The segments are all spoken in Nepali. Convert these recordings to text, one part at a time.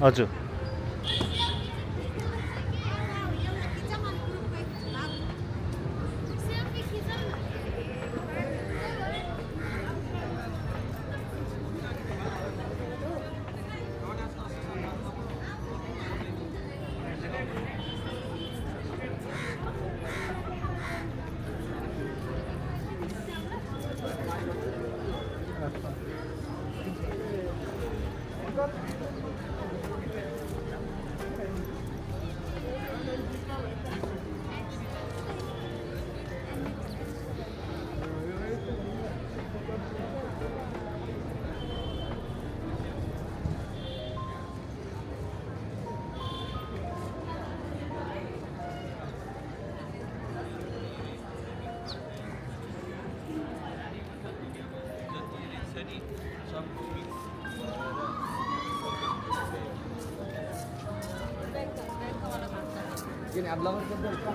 हजुर Gini, ablang ko dito.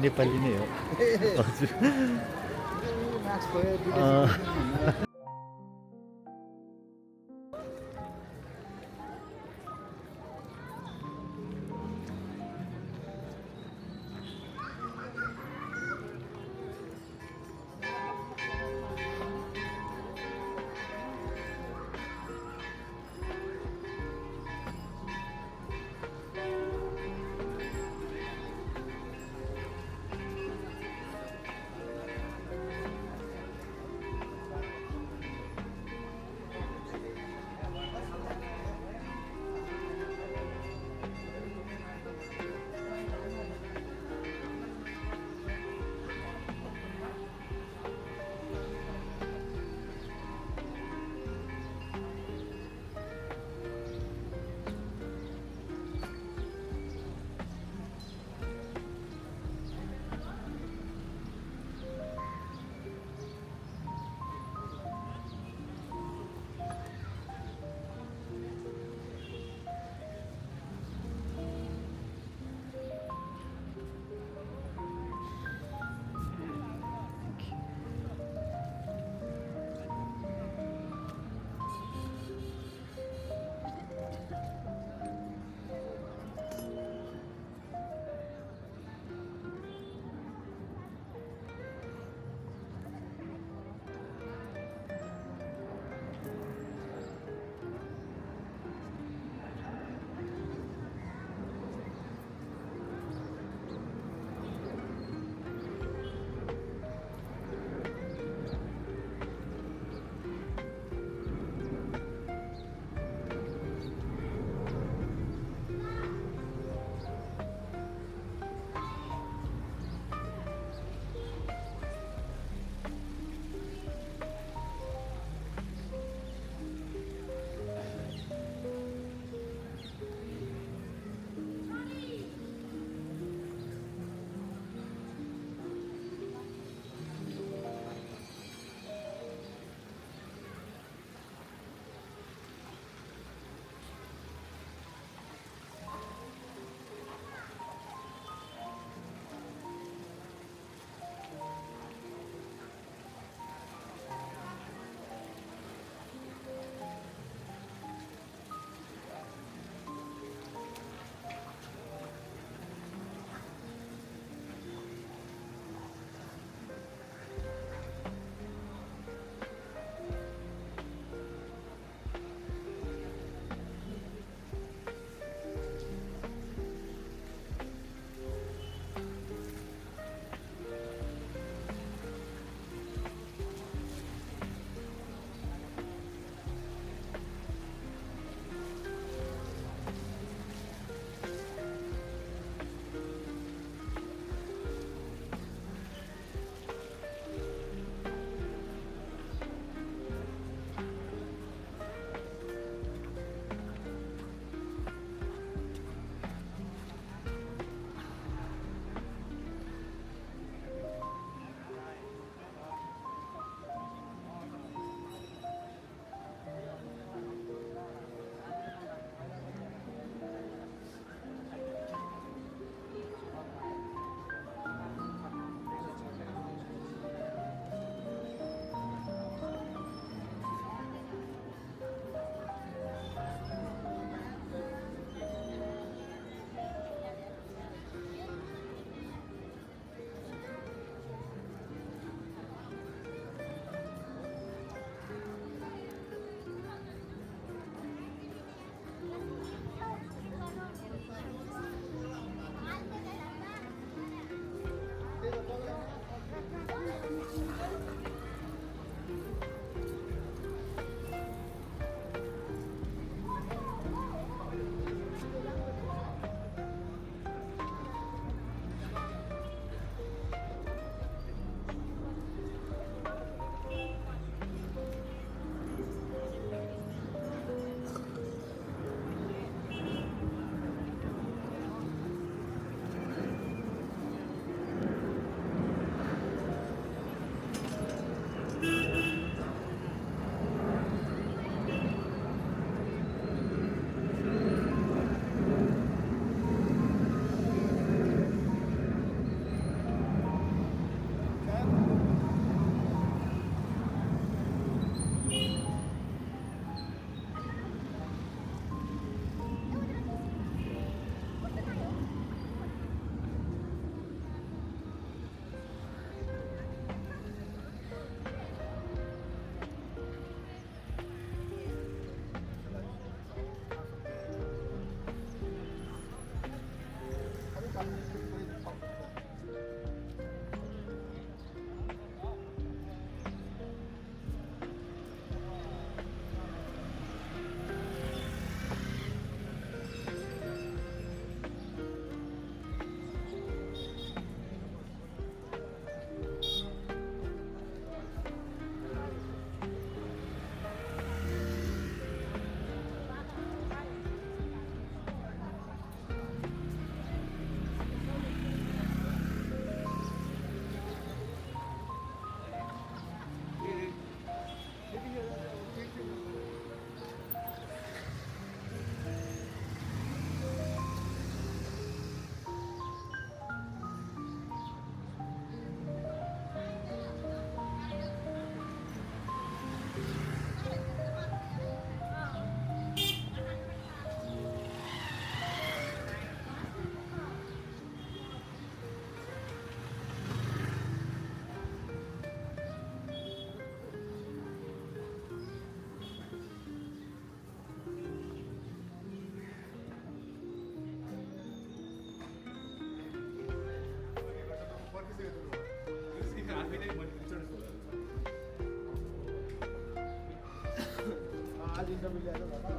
Nepali नै हो हजुर आज इंटरव्यू लिया था बाबा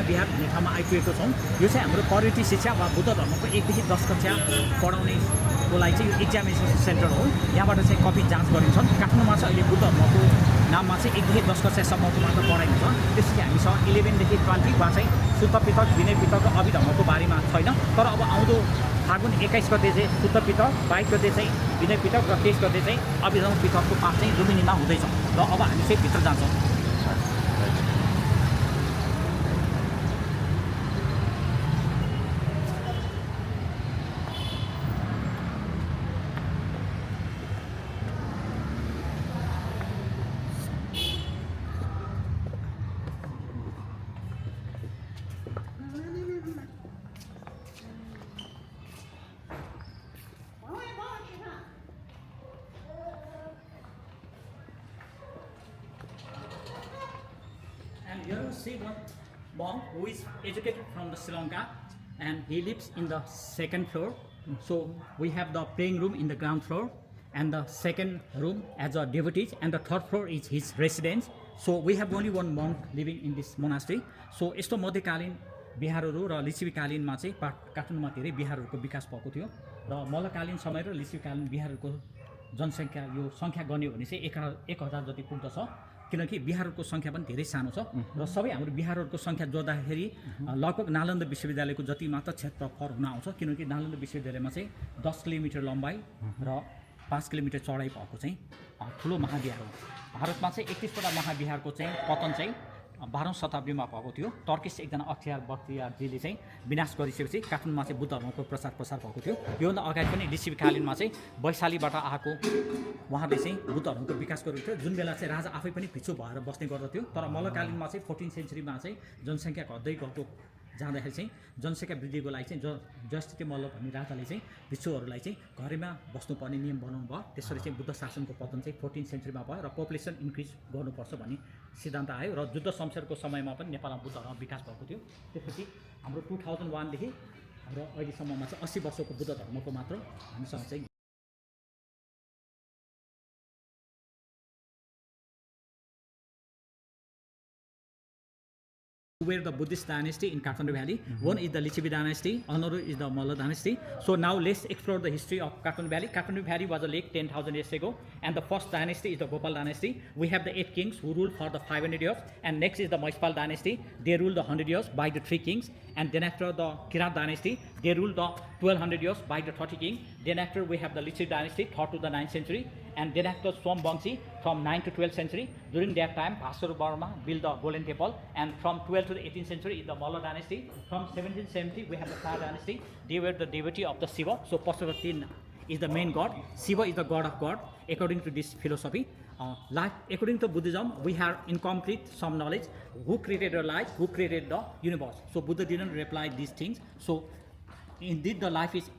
महाविहार भन्ने ठाउँमा आइपुगेको छौँ। यो चाहिँ हाम्रो परिवर्ती शिक्षा वा बुद्ध धर्मको 1 देखि 10 कक्षा पढाउनेको लागि चाहिँ यो एक्जामिनेसन सेन्टर हो। यहाँबाट चाहिँ कपी जाँच गरिन्छन्। काठमाडौँमा चाहिँ अहिले बुद्ध धर्मको नाममा चाहिँ 1 देखि 10 कक्षासम्मको मात्र पढाइ हुन्छ। त्यसपछि हामीसँग 11 देखि 20 वा चाहिँ शुद्ध पितक, विनय पितक र अभिधर्मको बारेमा छैन। तर अब आउँदो फागुन 21 गते चाहिँ शुद्ध पितक, 22 गते चाहिँ विनय पितक र 23 गते चाहिँ अभिधर्म पितकको पाठ चाहिँ लुम्बिनीमा हुँदैछ। र अब हामी चाहिँ भित्र जान्छौँ। Here you see one monk who is educated from the Sri Lanka, and he lives in the 2nd floor. So we have the praying room in the ground floor, and the 2nd room as a devotee, and the 3rd floor is his residence. So we have only one monk living in this monastery. So यस्तो मध्यकालीन बिहारहरू र लिच्छवीकालीनमा चाहिँ काठमाडौँमा धेरै बिहारहरूको विकास भएको थियो र मल्लकालीन समय र लिच्छवीकालीन बिहारहरूको जनसङ्ख्या यो सङ्ख्या गर्ने हो भने चाहिँ 1000 जति पुग्दछ, किनकि बिहारहरूको सङ्ख्या पनि धेरै सानो छ र सबै हाम्रो बिहारहरूको सङ्ख्या जोड्दाखेरि लगभग नालन्दा विश्वविद्यालयको जति मात्र क्षेत्रफल हुन आउँछ, किनकि नालन्दा विश्वविद्यालयमा चाहिँ 10 किलोमिटर लम्बाइ र 5 किलोमिटर चढाइ भएको चाहिँ ठुलो महाविहार हो। भारतमा चाहिँ 31 वटा महाविहारको चाहिँ पतन चाहिँ 12औं शताब्दीमा भएको थियो। टर्किस एकजना अख्तियार बख्तियारजीले चाहिँ विनाश गरिसकेपछि काठमाडौँमा चाहिँ बुद्ध धर्मको प्रचार प्रसार भएको थियो। योभन्दा अगाडि पनि लिच्छवीकालीनमा चाहिँ वैशालीबाट आएको उहाँले चाहिँ बुद्ध धर्मको विकास गरेको थियो, जुन बेला चाहिँ राजा आफै पनि भिक्षु भएर बस्ने गर्दथ्यो। तर मल्लकालीनमा चाहिँ 14th सेन्चुरीमा चाहिँ जनसङ्ख्या घट्दै गएको जाँदाखेरि चाहिँ जनसङ्ख्या वृद्धिको लागि चाहिँ जयस्थिति मल्ल भन्ने राजाले चाहिँ भिक्षुहरूलाई चाहिँ घरैमा बस्नुपर्ने नियम बनाउनु भयो। त्यसरी चाहिँ बुद्ध शासनको पतन चाहिँ 14th सेन्चुरीमा भयो र पपुलेसन इन्क्रिज गर्नुपर्छ भन्ने सिद्धान्त आयो र युद्ध शमशेरको समयमा पनि नेपालमा बुद्ध धर्म विकास भएको थियो। त्यसपछि हाम्रो 2001 देखि र अहिलेसम्ममा चाहिँ 80 वर्षको बुद्ध धर्मको मात्र हामीसँग चाहिँ were the Buddhist dynasty in Kathmandu Valley. One is the Lichavi dynasty, another is the Malla dynasty. So now let's explore the history of Kathmandu Valley. Kathmandu Valley was a lake 10,000 years ago, and the first dynasty is the Gopal dynasty. We have the 8 kings who ruled for the 500 years, and next is the Mahispal dynasty. They ruled the 100 years by the 3 kings, and then after the Kirat dynasty, they ruled the 1200 years by the 30 kings. Then after we have the Lichavi dynasty, 3rd to the 9th century, and then after Swam Bangsi from 9th to 12th century. During that time, Bhaskaradeva Burma built the Golden Temple, and from 12th to the 18th century is the Malla dynasty. From 1770 we have the Patan dynasty. They were the devotee of the Shiva. So Pasupati is the main god. Shiva is the god of God according to this philosophy. Life, according to Buddhism, we have incomplete some knowledge. Who created the life? Who created the universe? So Buddha didn't reply these things. So indeed the life is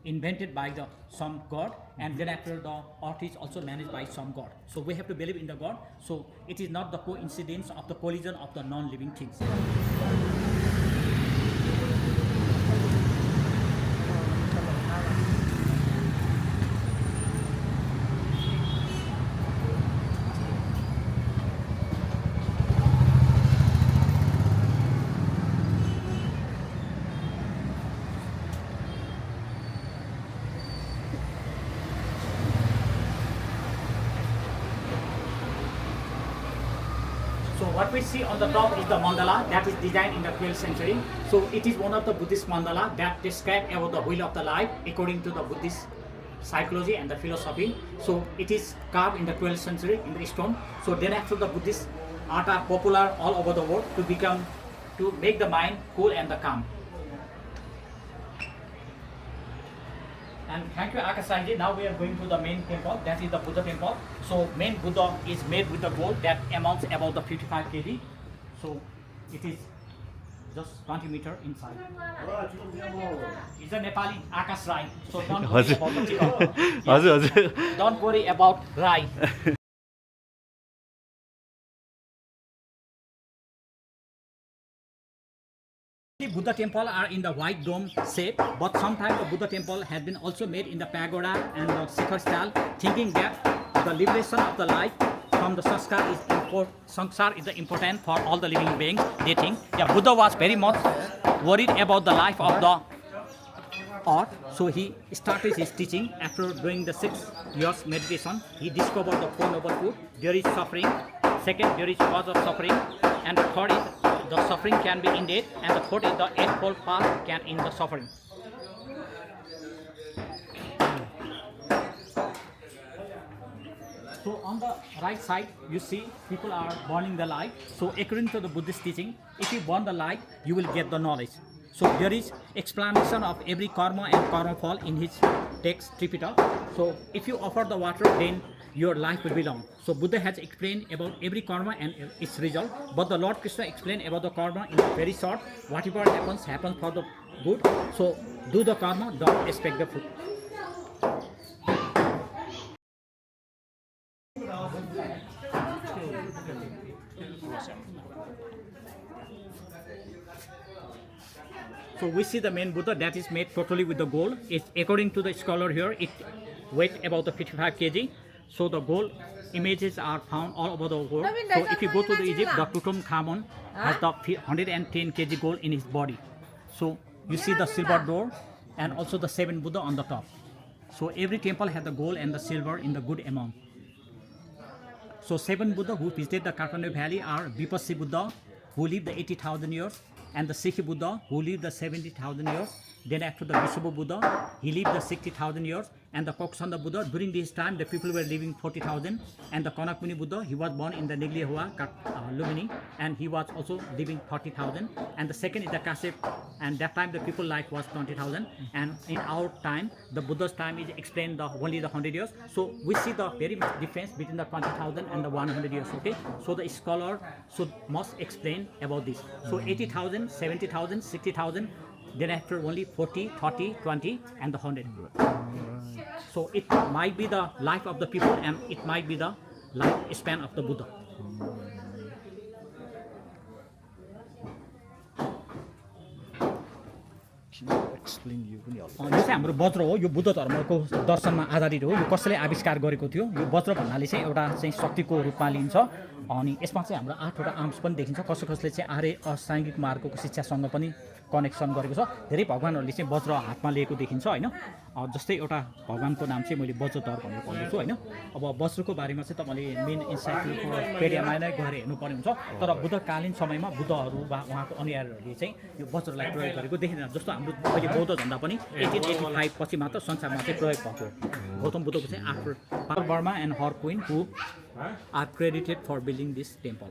invented by some god, and then after the earth is also managed by some god. So we have to believe in the god. So it is not the coincidence of the collision of the non-living things. So what we see on the top is the mandala that is designed in the 12th century. So it is one of the Buddhist mandala that describe about the wheel of the life according to the Buddhist psychology and the philosophy. So it is carved in the 12th century in the stone. So then after the Buddhist art are popular all over the world to make the mind cool and the calm. And thank you Akasanji. Now we are going to the main temple, that is the Buddha temple. So main Buddha is made with the gold that amounts about the 55 kg. So it is just 20 meter inside. It's a Nepali Akash Rai. So don't worry about the chicken. Yes. Don't worry about Rai. Buddha temple are in the white dome shape, but sometimes the Buddha temple has been also made in the pagoda and the Sikhar style, thinking that the liberation of the life from the sanskar is the important for all the living beings. They think, yeah, Buddha was very much worried about the life of the earth, so he started his teaching after doing the 6 years meditation. He discovered the Four Noble Truths. There is suffering. Second, there is cause of suffering, and the third is the suffering can be ended, and the fourth is the eightfold path can end the suffering. So on the right side, you see people are burning the light. So according to the Buddhist teaching, if you burn the light, you will get the knowledge. So there is explanation of every karma and karma fall in his text Tripitaka. So if you offer the water, then your life will be long. So Buddha has explained about every karma and its result, but the Lord Krishna explained about the karma in very short. Whatever happens for the good. So do the karma, don't expect the fruit. So we see the main Buddha that is made totally with the gold. It's according to the scholar here, it weighs about the 55 kg. So the gold images are found all over the world. So if you go to the Egypt, the Tutankhamun has the 110 kg gold in his body. So you see the silver door and also the 7 Buddha on the top. So every temple has the gold and the silver in the good amount. So 7 Buddha who visited the Kathmandu Valley are Vipassy Buddha, who lived the 80,000 years, and the Sikhi Buddha, who lived the 70,000 years. Then after the Vishnu Buddha, he lived the 60,000 years, and the Koksanda Buddha, during this time the people were living 40,000, and the Kanakmuni Buddha, he was born in the Niglihua, Lumini, and he was also living 40,000, and the second is the Kashyap, and that time the people life was 20,000, and in our time, the Buddha's time is explained only the 100 years, so we see the very much difference between the 20,000 and the 100 years, okay? So the scholar must explain about this. So 80,000, 70,000, 60,000, then after only 40, 30, 20 and the 100. So it might be the life of the people and it might be the lifespan of the Buddha. यो चाहिँ हाम्रो वज्र हो, यो बुद्ध धर्मको दर्शनमा आधारित हो। यो कसैले आविष्कार गरेको थियो। यो वज्र भन्नाले चाहिँ एउटा चाहिँ शक्तिको रूपमा लिन्छ अनि यसमा चाहिँ हाम्रो 8 वटा आर्म्स पनि देखिन्छ। कसले चाहिँ आर्य असाङ्गिक मार्गको शिक्षासँग पनि कनेक्सन गरेको छ। धेरै भगवानहरूले चाहिँ वज्र हातमा लिएको देखिन्छ हैन। जस्तै एउटा भगवानको नाम चाहिँ मैले वज्रधर भनेर भन्छु हैन। अब वज्रको बारेमा चाहिँ तपाईले मेन इन्साइक्लोपिडियामा नै गएर हेर्नु पर्ने हुन्छ। तर बुद्धकालीन समयमा बुद्धहरू वा उहाँको अनुयायीहरूले चाहिँ यो वज्रलाई प्रयोग गरेको देखिन्छ। जस्तो हाम्रो अहिले बौद्ध झण्डा पनि 1885 पछि मात्र संसारमा चाहिँ प्रयोग भएको हो। गौतम बुद्धको चाहिँ after Burma and her queen who are credited for building this temple.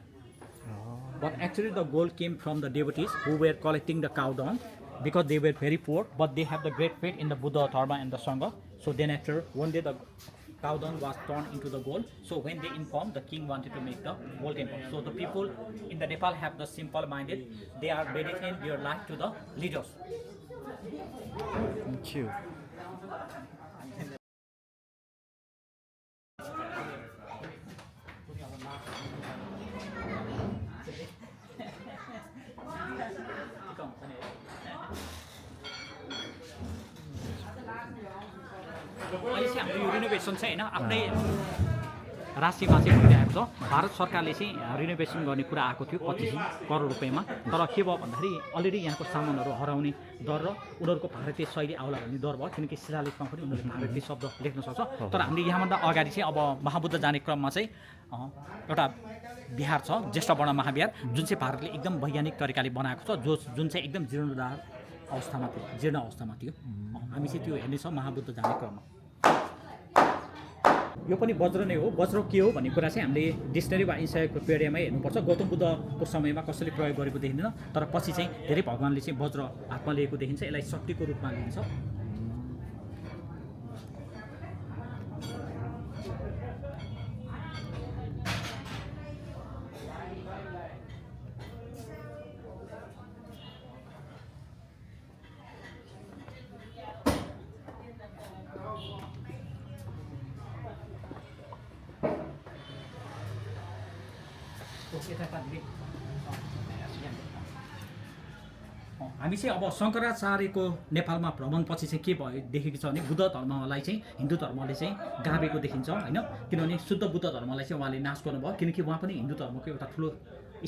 But actually the gold came from the devotees who were collecting the cow dung because they were very poor, but they have the great faith in the Buddha, Dharma and the Sangha. So then after one day the cow dung was turned into the gold. So when they informed, the king wanted to make the gold temple. So the people in the Nepal have the simple minded, they are dedicating their life to the leaders. Thank you. अहिले चाहिँ हाम्रो यो रिनोभेसन चाहिँ हैन आफ्नै राशिमा चाहिँ भइरहेको छ। भारत सरकारले चाहिँ रिनोभेसन गर्ने कुरा आएको थियो 25 करोड रुपैयाँमा। तर के भयो भन्दाखेरि अलरेडी यहाँको सामानहरू हराउने डर र उनीहरूको भारतीय शैली आउला भन्ने डर भयो, किनकि शिलालेखमा पनि उनीहरूले भारतीय शब्द लेख्न सक्छ। तर हामीले यहाँभन्दा अगाडि चाहिँ अब महाबुद्ध जाने क्रममा चाहिँ एउटा बिहार छ, ज्येष्ठ वर्ण महाविहार, जुन चाहिँ भारतले एकदम वैज्ञानिक तरिकाले बनाएको छ, जुन चाहिँ एकदम जीर्णोद्धार अवस्थामा थियो, जीर्ण अवस्थामा थियो। हामी चाहिँ त्यो हेर्नेछौँ महाबुद्ध जाने क्रममा। यो पनि वज्र नै हो। वज्र के हो भन्ने कुरा चाहिँ हामीले डिक्सनरी वा इन्साइक्लोपिडियामै हेर्नुपर्छ। गौतम बुद्धको समयमा कसैले प्रयोग गरेको देखिँदैन, तर पछि चाहिँ धेरै भगवानले चाहिँ वज्र हातमा लिएको देखिन्छ। यसलाई शक्तिको रूपमा लिन्छ। हामी चाहिँ अब शङ्कराचार्यको नेपालमा भ्रमणपछि चाहिँ के भयो देखेको छ भने बुद्ध धर्मलाई चाहिँ हिन्दू धर्मले चाहिँ गाभेको देखिन्छ होइन, किनभने शुद्ध बुद्ध धर्मलाई चाहिँ उहाँले नाश गर्नुभयो, किनकि उहाँ पनि हिन्दू धर्मको एउटा ठुलो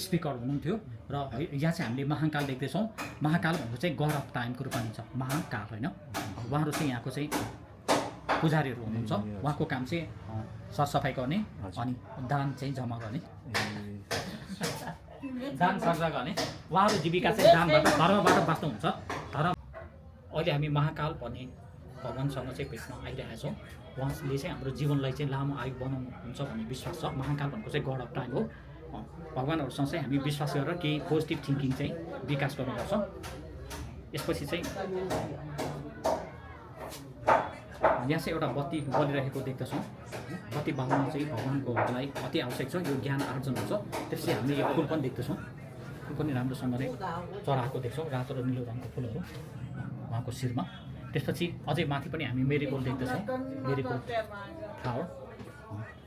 स्पिकर हुनुहुन्थ्यो। र यहाँ चाहिँ हामीले महाकाल देख्दैछौँ। महाकाल भनेको चाहिँ गड अफ टाइमको रूपमा लिन्छ, महाकाल होइन। उहाँहरू चाहिँ यहाँको चाहिँ पुजारीहरू हुनुहुन्छ। उहाँको काम चाहिँ सरसफाइ गर्ने अनि दान चाहिँ जम्मा गर्ने, दान सर्जा गर्ने। उहाँहरू जीविका चाहिँ दानबाट धर्मबाट बाँच्नुहुन्छ। धर्म अहिले हामी महाकाल भन्ने भगवान्सँग चाहिँ भेट्न आइरहेका छौँ। उहाँले चाहिँ हाम्रो जीवनलाई चाहिँ लामो आयु बनाउनुहुन्छ भन्ने विश्वास छ। महाकाल भनेको चाहिँ गड अफ टाइम हो। भगवान्हरूसँग चाहिँ हामी विश्वास गरेर केही पोजिटिभ थिङ्किङ चाहिँ विकास गर्नुपर्छ। यसपछि चाहिँ यहाँ चाहिँ एउटा बत्ती बलिरहेको देख्दछौँ। बत्ती बाल्न चाहिँ भगवान्कोलाई अति आवश्यक छ, यो ज्ञान आर्जन हुन्छ। त्यसपछि हामीले यो फुल पनि देख्दछौँ, फुल पनि राम्रोसँगले चढाएको देख्छौँ, रातो र निलो रङको फुलहरू उहाँको शिरमा। त्यसपछि अझै माथि पनि हामी मेरीगोल्ड देख्दछौँ, मेरीगोल्ड फ्लावर,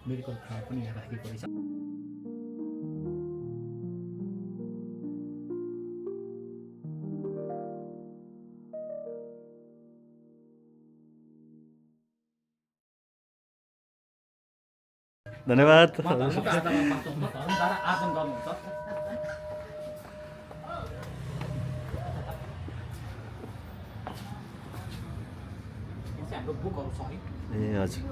मेरीगोल्ड फ्लावर पनि यहाँ राखेको रहेछ। धन्यवाद। आर्जन गर्नुहुन्छ। हाम्रो बुकहरू छ है। ए हजुर।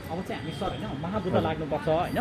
अब चाहिँ हामी सर होइन महाबुद्ध लाग्नुपर्छ होइन।